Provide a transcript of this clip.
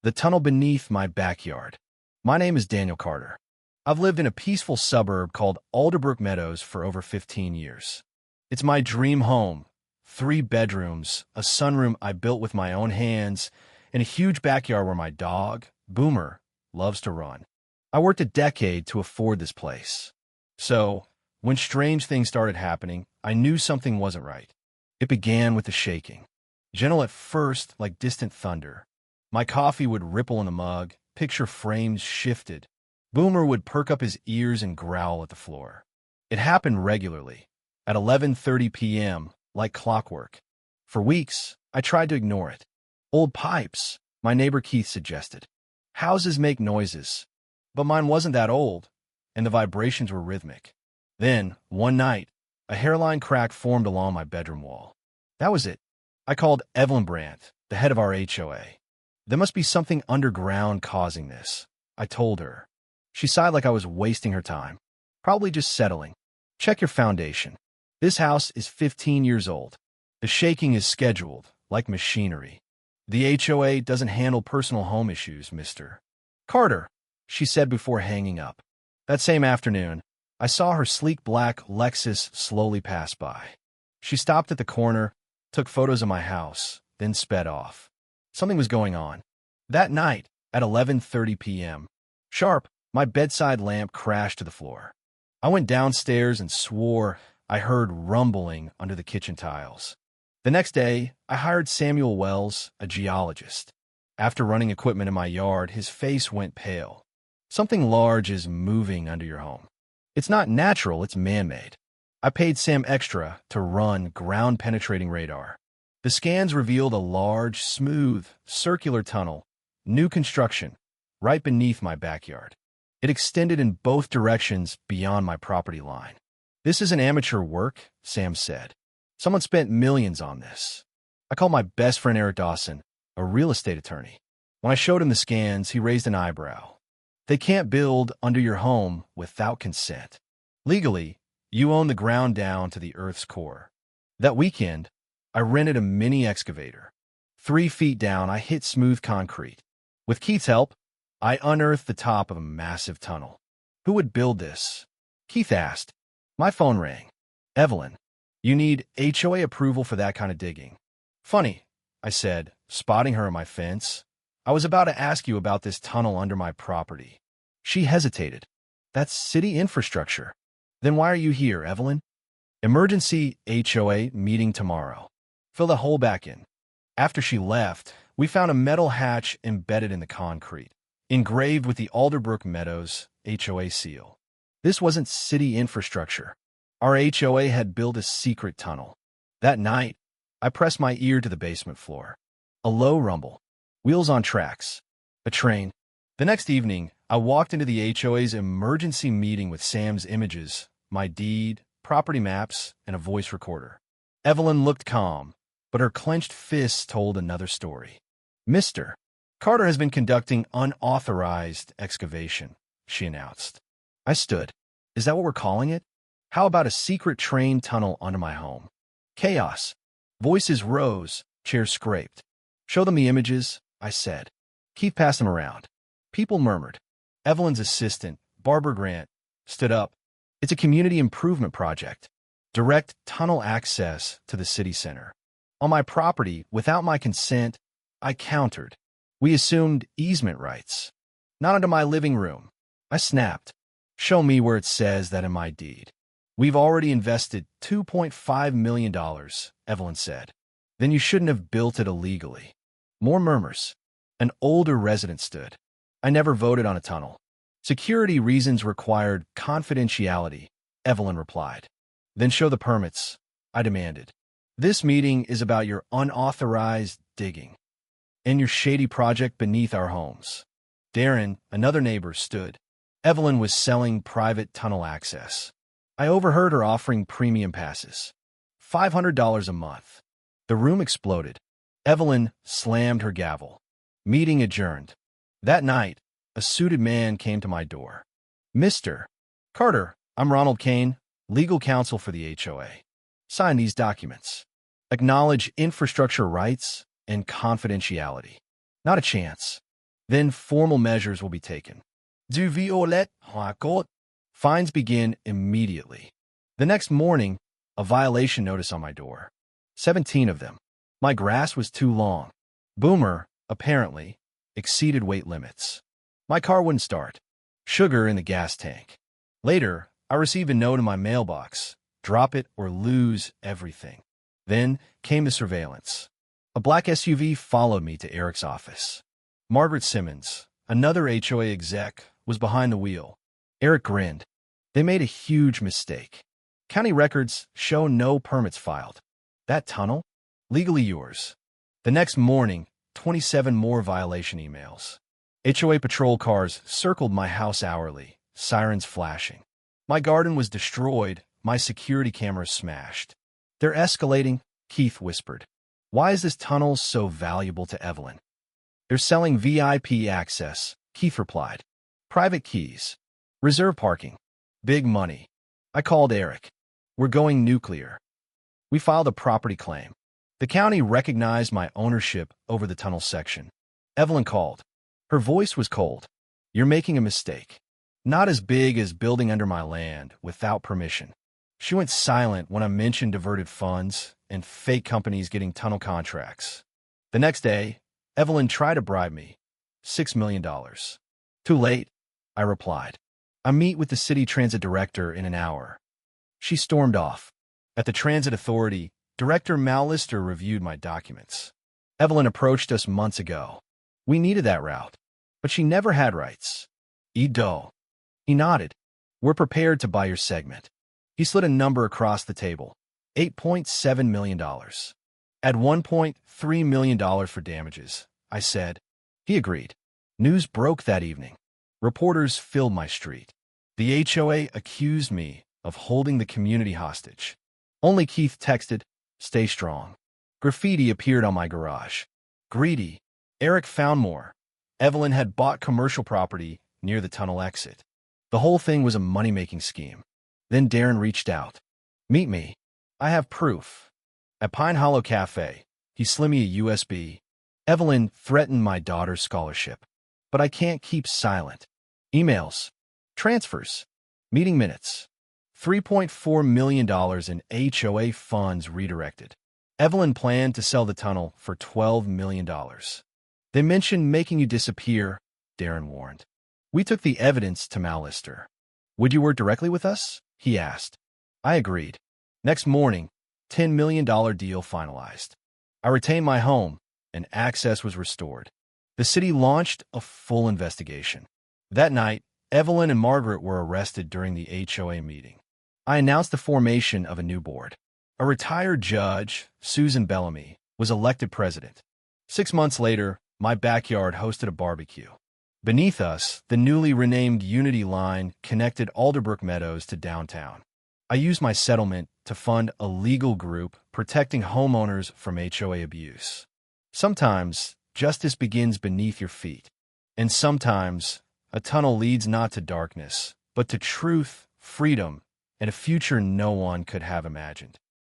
The tunnel beneath my backyard. My name is Daniel Carter. I've lived in a peaceful suburb called Alderbrook Meadows for over 15 years. It's my dream home. 3 bedrooms, a sunroom I built with my own hands, and a huge backyard where my dog, Boomer, loves to run. I worked a decade to afford this place. So, when strange things started happening, I knew something wasn't right. It began with the shaking. Gentle at first, like distant thunder. My coffee would ripple in the mug, picture frames shifted. Boomer would perk up his ears and growl at the floor. It happened regularly, at 11:30 p.m., like clockwork. For weeks, I tried to ignore it. Old pipes, my neighbor Keith suggested. Houses make noises. But mine wasn't that old, and the vibrations were rhythmic. Then, one night, a hairline crack formed along my bedroom wall. That was it. I called Evelyn Brandt, the head of our HOA. There must be something underground causing this, I told her. She sighed like I was wasting her time. Probably just settling. Check your foundation. This house is 15 years old. The shaking is scheduled, like machinery. The HOA doesn't handle personal home issues, Mr. Carter, she said before hanging up. That same afternoon, I saw her sleek black Lexus slowly pass by. She stopped at the corner, took photos of my house, then sped off. Something was going on. That night, at 11:30 p.m., sharp, my bedside lamp crashed to the floor. I went downstairs and swore I heard rumbling under the kitchen tiles. The next day, I hired Samuel Wells, a geologist. After running equipment in my yard, his face went pale. Something large is moving under your home. It's not natural, it's man-made. I paid Sam extra to run ground-penetrating radar. The scans revealed a large, smooth, circular tunnel, new construction, right beneath my backyard. It extended in both directions beyond my property line. This isn't amateur work, Sam said. Someone spent millions on this. I called my best friend Eric Dawson, a real estate attorney. When I showed him the scans, he raised an eyebrow. They can't build under your home without consent. Legally, you own the ground down to the Earth's core. That weekend, I rented a mini excavator. 3 feet down, I hit smooth concrete. With Keith's help, I unearthed the top of a massive tunnel. Who would build this? Keith asked. My phone rang. Evelyn, you need HOA approval for that kind of digging. Funny, I said, spotting her at my fence. I was about to ask you about this tunnel under my property. She hesitated. That's city infrastructure. Then why are you here, Evelyn? Emergency HOA meeting tomorrow. Fill the hole back in. After she left, we found a metal hatch embedded in the concrete, engraved with the Alderbrook Meadows HOA seal. This wasn't city infrastructure. Our HOA had built a secret tunnel. That night, I pressed my ear to the basement floor. A low rumble. Wheels on tracks. A train. The next evening, I walked into the HOA's emergency meeting with Sam's images, my deed, property maps, and a voice recorder. Evelyn looked calm, but her clenched fists told another story. Mr. Carter has been conducting unauthorized excavation, she announced. I stood. Is that what we're calling it? How about a secret train tunnel under my home? Chaos. Voices rose, chairs scraped. Show them the images, I said. Keith passed them around. People murmured. Evelyn's assistant, Barbara Grant, stood up. It's a community improvement project. Direct tunnel access to the city center. On my property, without my consent, I countered. We assumed easement rights. Not into my living room. I snapped. Show me where it says that in my deed. We've already invested $2.5 million, Evelyn said. Then you shouldn't have built it illegally. More murmurs. An older resident stood. I never voted on a tunnel. Security reasons required confidentiality, Evelyn replied. Then show the permits, I demanded. This meeting is about your unauthorized digging and your shady project beneath our homes. Darren, another neighbor, stood. Evelyn was selling private tunnel access. I overheard her offering premium passes. $500 a month. The room exploded. Evelyn slammed her gavel. Meeting adjourned. That night, a suited man came to my door. Mr. Carter, I'm Ronald Kane, legal counsel for the HOA. Sign these documents. Acknowledge infrastructure rights and confidentiality. Not a chance. Then formal measures will be taken. Du violet hacote. Fines begin immediately. The next morning, a violation notice on my door. 17 of them. My grass was too long. Boomer, apparently, exceeded weight limits. My car wouldn't start. Sugar in the gas tank. Later, I received a note in my mailbox. Drop it or lose everything. Then came the surveillance. A black SUV followed me to Eric's office. Margaret Simmons, another HOA exec, was behind the wheel. Eric grinned. They made a huge mistake. County records show no permits filed. That tunnel? Legally yours. The next morning, 27 more violation emails. HOA patrol cars circled my house hourly, sirens flashing. My garden was destroyed, my security cameras smashed. They're escalating, Keith whispered. Why is this tunnel so valuable to Evelyn? They're selling VIP access, Keith replied. Private keys. Reserve parking. Big money. I called Eric. We're going nuclear. We filed a property claim. The county recognized my ownership over the tunnel section. Evelyn called. Her voice was cold. You're making a mistake. Not as big as building under my land without permission. She went silent when I mentioned diverted funds and fake companies getting tunnel contracts. The next day, Evelyn tried to bribe me. $6 million. Too late, I replied. I meet with the city transit director in an hour. She stormed off. At the transit authority, Director Mallister reviewed my documents. Evelyn approached us months ago. We needed that route, but she never had rights. Edo. He nodded. We're prepared to buy your segment. He slid a number across the table. $8.7 million. Add $1.3 million for damages, I said. He agreed. News broke that evening. Reporters filled my street. The HOA accused me of holding the community hostage. Only Keith texted, stay strong. Graffiti appeared on my garage. Greedy. Eric found more. Evelyn had bought commercial property near the tunnel exit. The whole thing was a money-making scheme. Then Darren reached out. Meet me. I have proof. At Pine Hollow Cafe, he slid me a USB. Evelyn threatened my daughter's scholarship. But I can't keep silent. Emails. Transfers. Meeting minutes. $3.4 million in HOA funds redirected. Evelyn planned to sell the tunnel for $12 million. They mentioned making you disappear, Darren warned. We took the evidence to Mallister. Would you work directly with us? He asked. I agreed. Next morning, $10 million deal finalized. I retained my home, and access was restored. The city launched a full investigation. That night, Evelyn and Margaret were arrested during the HOA meeting. I announced the formation of a new board. A retired judge, Susan Bellamy, was elected president. 6 months later, my backyard hosted a barbecue. Beneath us, the newly renamed Unity Line connected Alderbrook Meadows to downtown. I used my settlement to fund a legal group protecting homeowners from HOA abuse. Sometimes, justice begins beneath your feet. And sometimes, a tunnel leads not to darkness, but to truth, freedom, and a future no one could have imagined.